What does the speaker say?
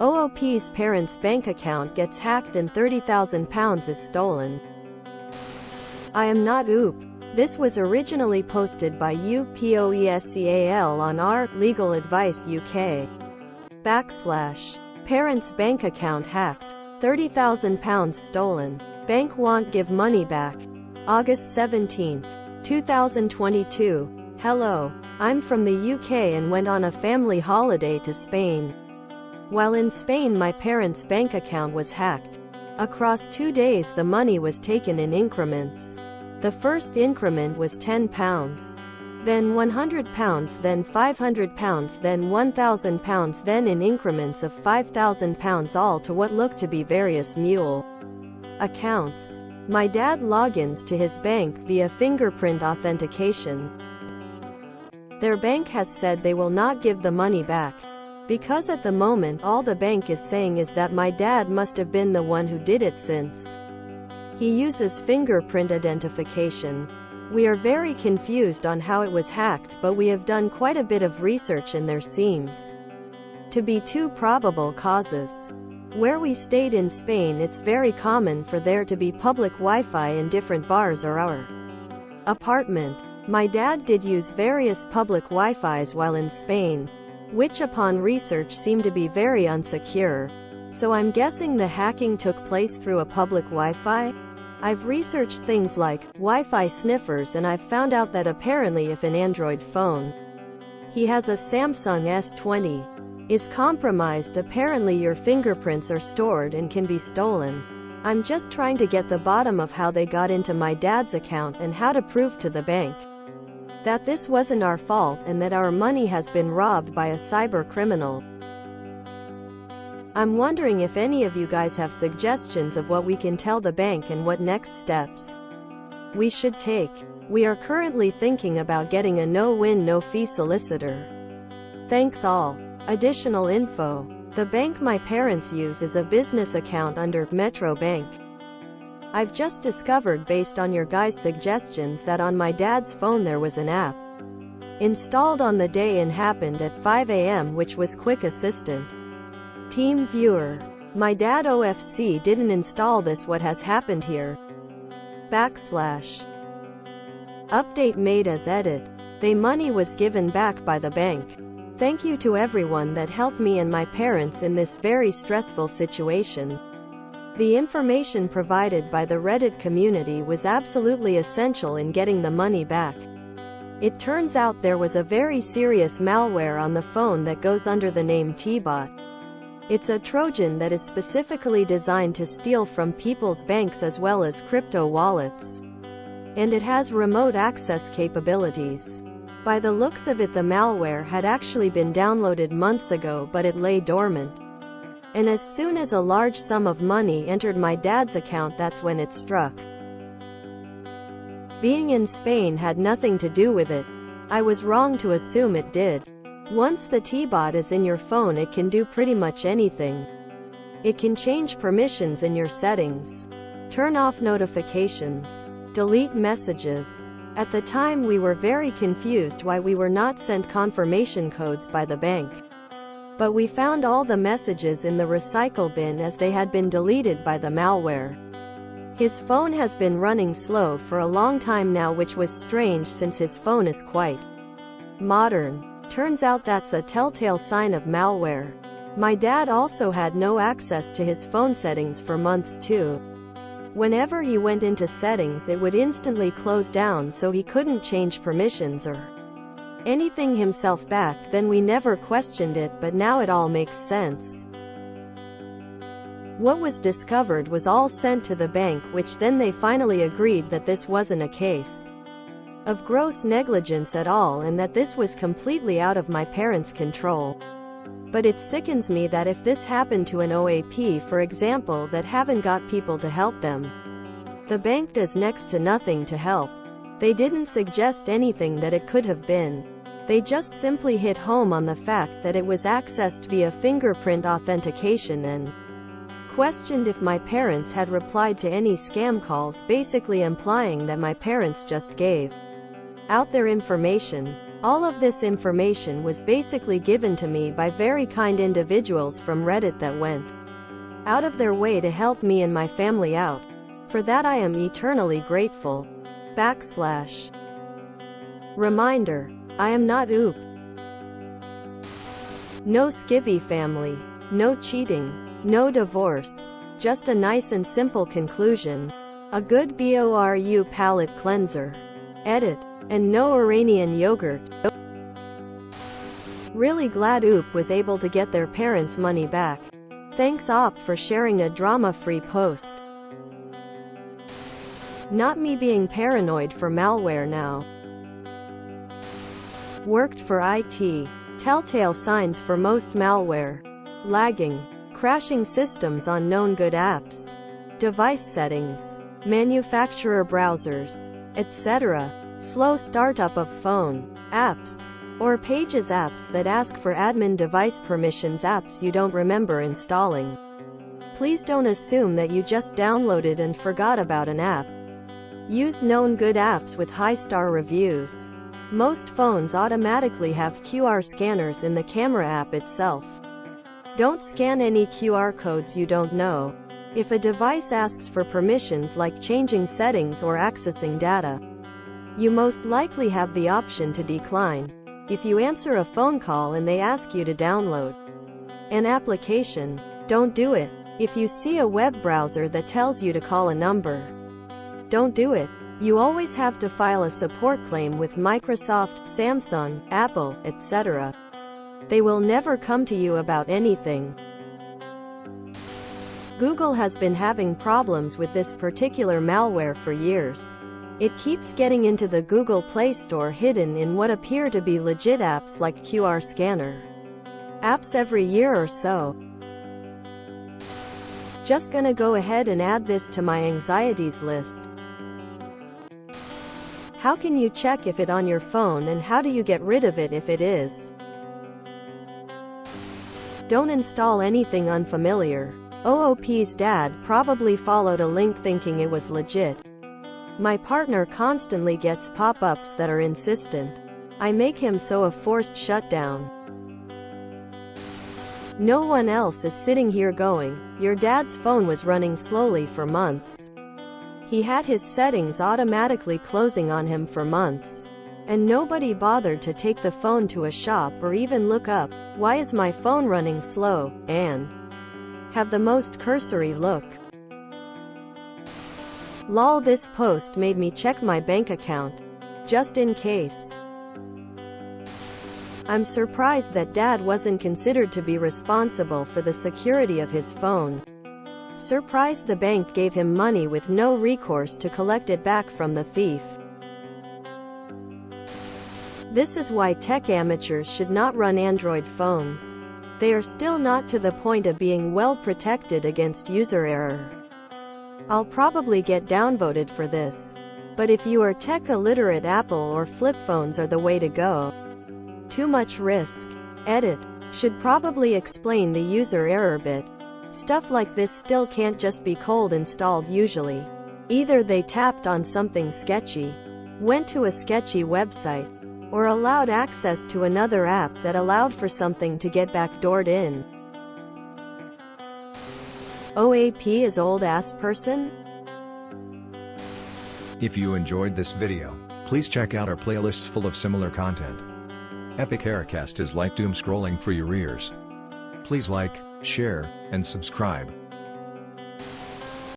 OOP's parents' bank account gets hacked and £30,000 is stolen. I am not OOP. This was originally posted by UPOESCAL on r Legal Advice UK. / Parents' bank account hacked. £30,000 stolen. Bank won't give money back. August 17, 2022. Hello. I'm from the UK and went on a family holiday to Spain. While in Spain, my parents' bank account was hacked. Across 2 days the money was taken in increments. The first increment was £10, then £100, then £500, then £1,000, then in increments of £5,000, all to what looked to be various mule accounts. My dad logins to his bank via fingerprint authentication. Their bank has said they will not give the money back. Because at the moment all the bank is saying is that my dad must have been the one who did it, since he uses fingerprint identification. We are very confused on how it was hacked, but we have done quite a bit of research and there seems to be 2 probable causes. Where we stayed in Spain, it's very common for there to be public Wi-Fi in different bars or our apartment. My dad did use various public Wi-Fis while in Spain, which upon research seem to be very unsecure. So I'm guessing the hacking took place through a public Wi-Fi? I've researched things like Wi-Fi sniffers and I've found out that apparently if an Android phone, he has a Samsung S20, is compromised, apparently your fingerprints are stored and can be stolen. I'm just trying to get the bottom of how they got into my dad's account and how to prove to the bank that this wasn't our fault and that our money has been robbed by a cyber criminal. I'm wondering if any of you guys have suggestions of what we can tell the bank and what next steps we should take. We are currently thinking about getting a no-win, no-fee solicitor. Thanks all. Additional info. The bank my parents use is a business account under Metro Bank. I've just discovered, based on your guys' suggestions, that on my dad's phone there was an app installed on the day and happened at 5 a.m. which was Quick Assistant Team Viewer. My dad OFC didn't install this. What has happened here? / Update made as edit. The money was given back by the bank. Thank you to everyone that helped me and my parents in this very stressful situation. The information provided by the Reddit community was absolutely essential in getting the money back. It turns out there was a very serious malware on the phone that goes under the name T-Bot. It's a Trojan that is specifically designed to steal from people's banks as well as crypto wallets. And it has remote access capabilities. By the looks of it, the malware had actually been downloaded months ago, but it lay dormant. And as soon as a large sum of money entered my dad's account, that's when it struck. Being in Spain had nothing to do with it. I was wrong to assume it did. Once the T-Bot is in your phone, it can do pretty much anything. It can change permissions in your settings, turn off notifications, delete messages. At the time we were very confused why we were not sent confirmation codes by the bank. But we found all the messages in the recycle bin as they had been deleted by the malware. His phone has been running slow for a long time now, which was strange since his phone is quite modern. Turns out that's a telltale sign of malware. My dad also had no access to his phone settings for months too. Whenever he went into settings, it would instantly close down, so he couldn't change permissions or anything himself back then. We never questioned it, but now it all makes sense. What was discovered was all sent to the bank, which then they finally agreed that this wasn't a case of gross negligence at all and that this was completely out of my parents' control. But it sickens me that if this happened to an OAP, for example, that haven't got people to help them, the bank does next to nothing to help. They didn't suggest anything that it could have been. They just simply hit home on the fact that it was accessed via fingerprint authentication and questioned if my parents had replied to any scam calls, basically implying that my parents just gave out their information. All of this information was basically given to me by very kind individuals from Reddit that went out of their way to help me and my family out. For that I am eternally grateful. Reminder: I am not OOP. No skivvy family. No cheating. No divorce. Just a nice and simple conclusion. A good BORU palate cleanser. Edit. And no Iranian yogurt. Really glad OOP was able to get their parents' money back. Thanks OP for sharing a drama-free post. Not me being paranoid for malware now. Worked for IT. Telltale signs for most malware. Lagging. Crashing systems on known good apps. Device settings. Manufacturer browsers. Etc. Slow startup of phone, apps, or pages apps that ask for admin device permissions apps you don't remember installing. Please don't assume that you just downloaded and forgot about an app. Use known good apps with high-star reviews. Most phones automatically have QR scanners in the camera app itself. Don't scan any QR codes you don't know. If a device asks for permissions like changing settings or accessing data, you most likely have the option to decline. If you answer a phone call and they ask you to download an application, don't do it. If you see a web browser that tells you to call a number, don't do it. You always have to file a support claim with Microsoft, Samsung, Apple, etc. They will never come to you about anything. Google has been having problems with this particular malware for years. It keeps getting into the Google Play Store hidden in what appear to be legit apps like QR scanner apps every year or so. Just gonna go ahead and add this to my anxieties list. How can you check if it on your phone, and how do you get rid of it if it is? Don't install anything unfamiliar. OOP's dad probably followed a link thinking it was legit. My partner constantly gets pop-ups that are insistent. I make him so a forced shutdown. No one else is sitting here going, your dad's phone was running slowly for months. He had his settings automatically closing on him for months. And nobody bothered to take the phone to a shop or even look up, why is my phone running slow, and have the most cursory look. Lol, this post made me check my bank account. Just in case. I'm surprised that Dad wasn't considered to be responsible for the security of his phone. Surprised the bank gave him money with no recourse to collect it back from the thief. This is why tech amateurs should not run Android phones. They are still not to the point of being well protected against user error. I'll probably get downvoted for this. But if you are tech illiterate, Apple or flip phones are the way to go. Too much risk. Edit. Should probably explain the user error bit. Stuff like this still can't just be cold installed usually. Either they tapped on something sketchy, went to a sketchy website, or allowed access to another app that allowed for something to get backdoored in. OAP is old ass person? If you enjoyed this video, please check out our playlists full of similar content. Epic Aircast is like doom scrolling for your ears. Please like, share, and subscribe.